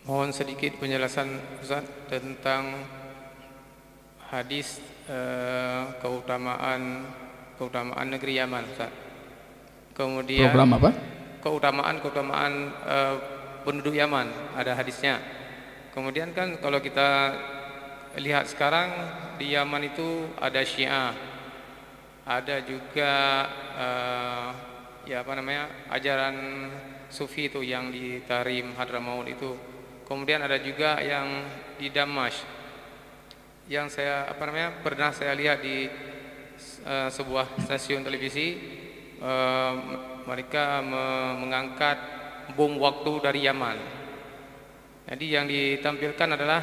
Mohon sedikit penjelasan Ustaz tentang hadis keutamaan negeri Yaman, Ustaz. Kemudian Program apa? keutamaan penduduk Yaman, ada hadisnya. Kemudian kan kalau kita lihat sekarang di Yaman itu ada Syiah, ada juga ajaran Sufi itu yang di Tarim Hadramaut itu. Kemudian ada juga yang di Damasy, yang pernah saya lihat di sebuah stasiun televisi. Mereka mengangkat bom waktu dari Yaman. Jadi yang ditampilkan adalah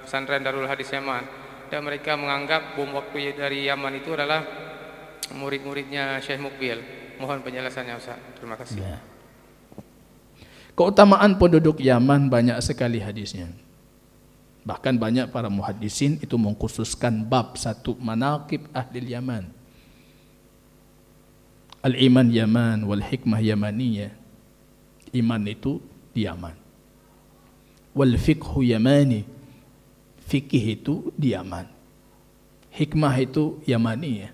pesantren Darul Hadis Yaman, dan mereka menganggap bom waktu dari Yaman itu adalah murid-muridnya Syekh Mukbil. Mohon penjelasannya Ustaz. Terima kasih. Ya. Keutamaan penduduk Yaman banyak sekali hadisnya. Bahkan banyak para muhaddisin itu mengkhususkan bab satu manaqib ahli Yaman. Al-iman Yaman wal hikmah yamaniyah. Iman itu di Yaman. Wal fiqhu yamani. Fikih itu di Yaman. Hikmah itu yamaniyah.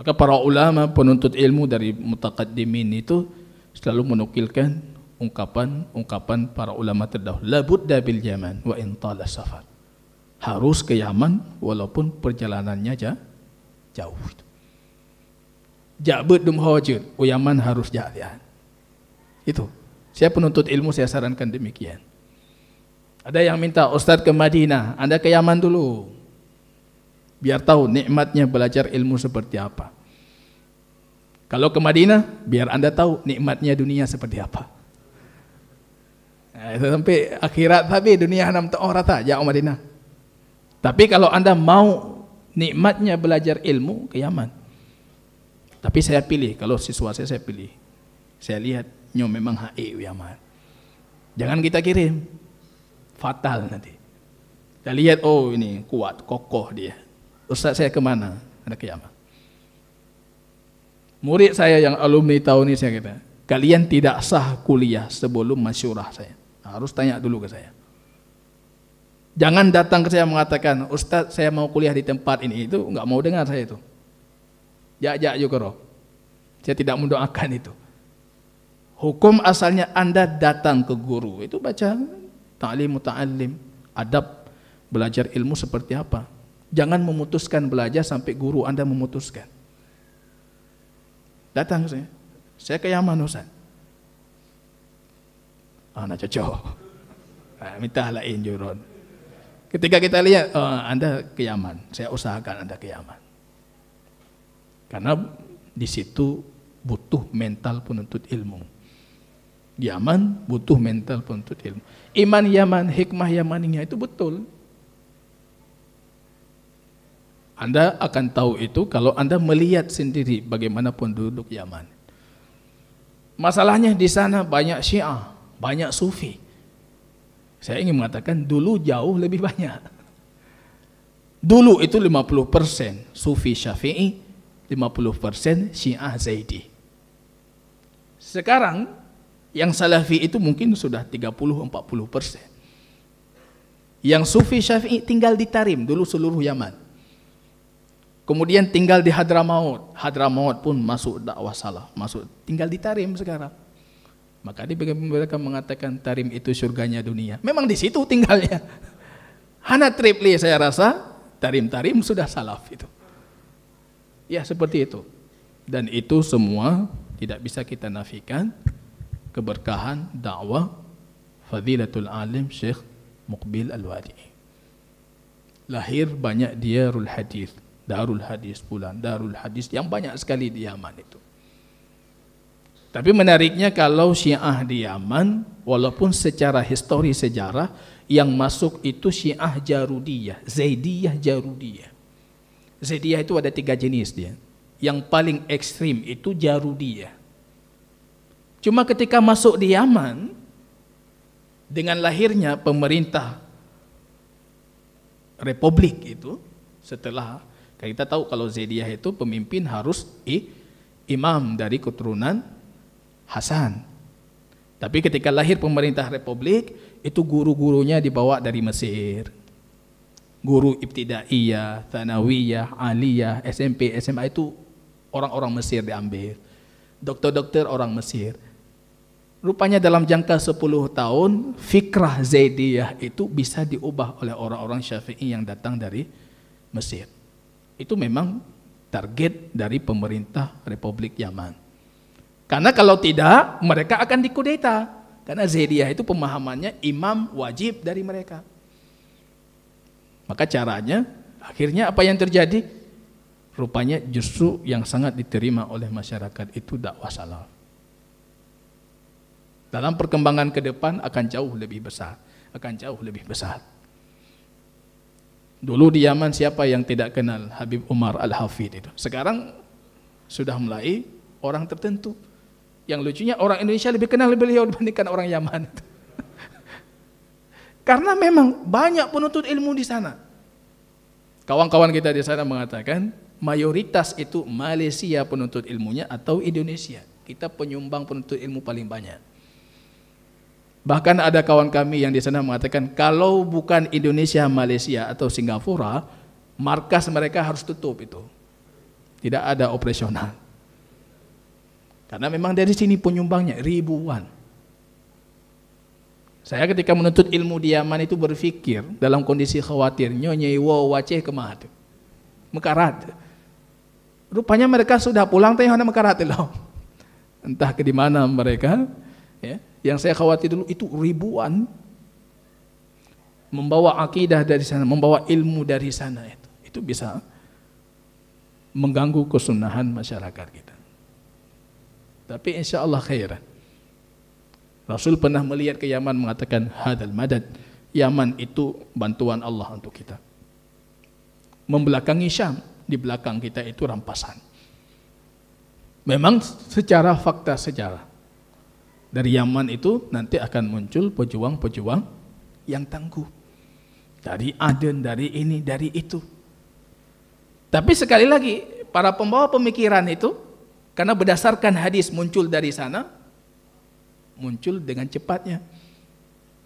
Maka para ulama penuntut ilmu dari mutaqaddimin itu selalu menukilkan ungkapan para ulama terdahulu. La budda bil Yaman wa in tala safar. Harus ke Yaman walaupun perjalanannya jauh. Ja'bud dum hajud, Yaman harus jalan. Itu. Saya penuntut ilmu, saya sarankan demikian. Ada yang minta, Ustaz ke Madinah, Anda ke Yaman dulu. Biar tahu nikmatnya belajar ilmu seperti apa. Kalau ke Madinah, biar Anda tahu nikmatnya dunia seperti apa. Nah, sampai akhirat tapi dunia hanam ta'or rata jauh Madinah. Tapi kalau Anda mau nikmatnya belajar ilmu ke Yaman. Tapi saya pilih, kalau siswa saya pilih. Saya lihat memang HE Yaman. Jangan kita kirim. Fatal nanti. Kita lihat, oh ini kuat, kokoh dia. Ustaz saya kemana? Ada ke Yaman. Murid saya yang alumni tahun ini saya kata, kalian tidak sah kuliah sebelum masyurah saya. Harus tanya dulu ke saya. Jangan datang ke saya mengatakan, Ustaz saya mau kuliah di tempat ini. Itu enggak mau dengar saya itu. Ya juga roh. Saya tidak mendoakan itu. Hukum asalnya Anda datang ke guru. Itu baca ta'lim muta'allim. Adab belajar ilmu seperti apa. Jangan memutuskan belajar sampai guru Anda memutuskan. Datang ke saya. Saya ke Yaman Ustaz. Nak cocok. Minta lain juron. Ketika kita lihat, Anda ke Yaman. Saya usahakan Anda ke Yaman. Karena di situ butuh mental penuntut ilmu. Yaman butuh mental penuntut ilmu. Iman Yaman, hikmah Yamaniyah itu betul. Anda akan tahu itu kalau Anda melihat sendiri bagaimana penduduk Yaman. Masalahnya di sana banyak Syiah, banyak Sufi. Saya ingin mengatakan dulu jauh lebih banyak. Dulu itu 50% Sufi Syafi'i, 50% Syiah Zaidi. Sekarang yang Salafi itu mungkin sudah 30-40%. Yang Sufi Syafi'i tinggal di Tarim, dulu seluruh Yaman. Kemudian tinggal di Hadramaut. Hadramaut pun masuk dakwah salah, masuk tinggal di Tarim sekarang. Maka mereka mengatakan Tarim itu surganya dunia. Memang di situ tinggalnya. Hana tripli saya rasa Tarim sudah salaf itu. Ya seperti itu. Dan itu semua tidak bisa kita nafikan keberkahan dakwah Fadilatul Alim Syekh Mukbil Al-Wadi'i. Lahir banyak Darul Hadis pula, Darul Hadis yang banyak sekali di Yaman itu. Tapi menariknya kalau Syiah di Yaman, walaupun secara histori sejarah yang masuk itu Syiah Jarudiyah, Zaidiyah Jarudiyah. Zaidiyah itu ada 3 jenis dia. Yang paling ekstrim itu Jarudiyah. Cuma ketika masuk di Yaman, dengan lahirnya pemerintah Republik itu, setelah kita tahu kalau Zaidiyah itu pemimpin harus imam dari keturunan Hasan. Tapi ketika lahir pemerintah republik, itu guru-gurunya dibawa dari Mesir. Guru ibtidaiyah, tsanawiyah, aliyah, SMP, SMA itu orang-orang Mesir diambil. Dokter-dokter orang Mesir. Rupanya dalam jangka 10 tahun, fikrah Zaidiyah itu bisa diubah oleh orang-orang Syafi'i yang datang dari Mesir. Itu memang target dari pemerintah Republik Yaman. Karena kalau tidak, mereka akan dikudeta. Karena Zaidiyah itu pemahamannya imam wajib dari mereka. Maka caranya, akhirnya apa yang terjadi? Rupanya justru yang sangat diterima oleh masyarakat itu dakwah salaf. Dalam perkembangan ke depan akan jauh lebih besar. Akan jauh lebih besar. Dulu di Yaman siapa yang tidak kenal Habib Umar Al-Hafidh itu? Sekarang sudah mulai orang tertentu. Yang lucunya orang Indonesia lebih kenal beliau dibandingkan orang Yaman. Karena memang banyak penuntut ilmu di sana. Kawan-kawan kita di sana mengatakan mayoritas itu Malaysia penuntut ilmunya atau Indonesia. Kita penyumbang penuntut ilmu paling banyak. Bahkan ada kawan kami yang di sana mengatakan kalau bukan Indonesia, Malaysia atau Singapura, markas mereka harus tutup itu. Tidak ada operasional. Karena memang dari sini penyumbangnya ribuan. Saya ketika menuntut ilmu di Yaman itu berpikir dalam kondisi khawatir, nyonyi wo waceh kemah mekarat. Rupanya mereka sudah pulang teh hana mekarat loh. Entah ke di mana mereka, ya. Yang saya khawatir dulu itu ribuan membawa akidah dari sana, membawa ilmu dari sana itu bisa mengganggu kesunahan masyarakat kita. Tapi insya Allah khairan. Rasul pernah melihat ke Yaman mengatakan hadal madad, Yaman itu bantuan Allah untuk kita. Membelakangi Syam, di belakang kita itu rampasan. Memang secara fakta sejarah dari Yaman itu nanti akan muncul pejuang-pejuang yang tangguh. Dari Aden, dari ini, dari itu. Tapi sekali lagi para pembawa pemikiran itu karena berdasarkan hadis muncul dari sana, muncul dengan cepatnya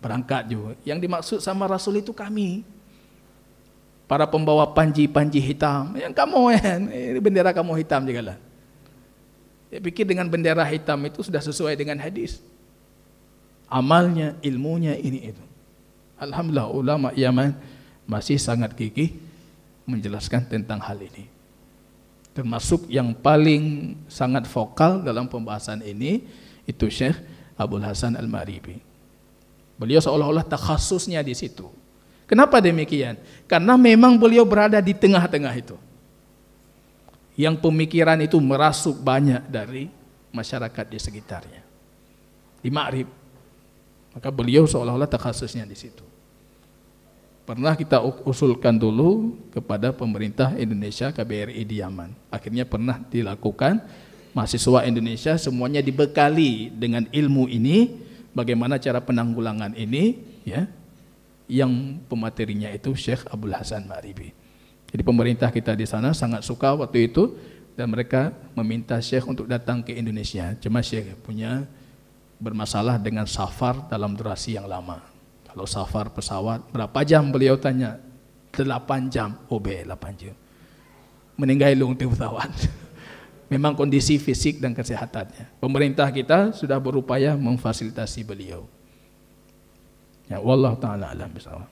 berangkat juga. Yang dimaksud sama Rasul itu kami, para pembawa panji-panji hitam. Yang kamu bendera kamu hitam juga lah. Saya pikir dengan bendera hitam itu sudah sesuai dengan hadis. Amalnya, ilmunya ini itu. Alhamdulillah ulama Yaman masih sangat gigih menjelaskan tentang hal ini. Termasuk yang paling sangat vokal dalam pembahasan ini itu Syekh Abdul Hasan Al-Maribi. Beliau seolah-olah takhasusnya di situ. Kenapa demikian? Karena memang beliau berada di tengah-tengah itu. Yang pemikiran itu merasuk banyak dari masyarakat di sekitarnya. Di Ma'rib. Maka beliau seolah-olah takhasusnya di situ. Pernah kita usulkan dulu kepada pemerintah Indonesia, KBRI di Yaman. Akhirnya pernah dilakukan. Mahasiswa Indonesia semuanya dibekali dengan ilmu ini, bagaimana cara penanggulangan ini, ya, yang pematerinya itu Syekh Abdul Hasan Maribi. Jadi pemerintah kita di sana sangat suka waktu itu dan mereka meminta Syekh untuk datang ke Indonesia. Cuma Syekh punya bermasalah dengan safar dalam durasi yang lama. Kalau safar pesawat berapa jam beliau tanya? 8 jam. Oh 8 jam. Meninggal lung pesawat. Memang kondisi fisik dan kesehatannya. Pemerintah kita sudah berupaya memfasilitasi beliau. Ya, wallahu taala alam bisawab.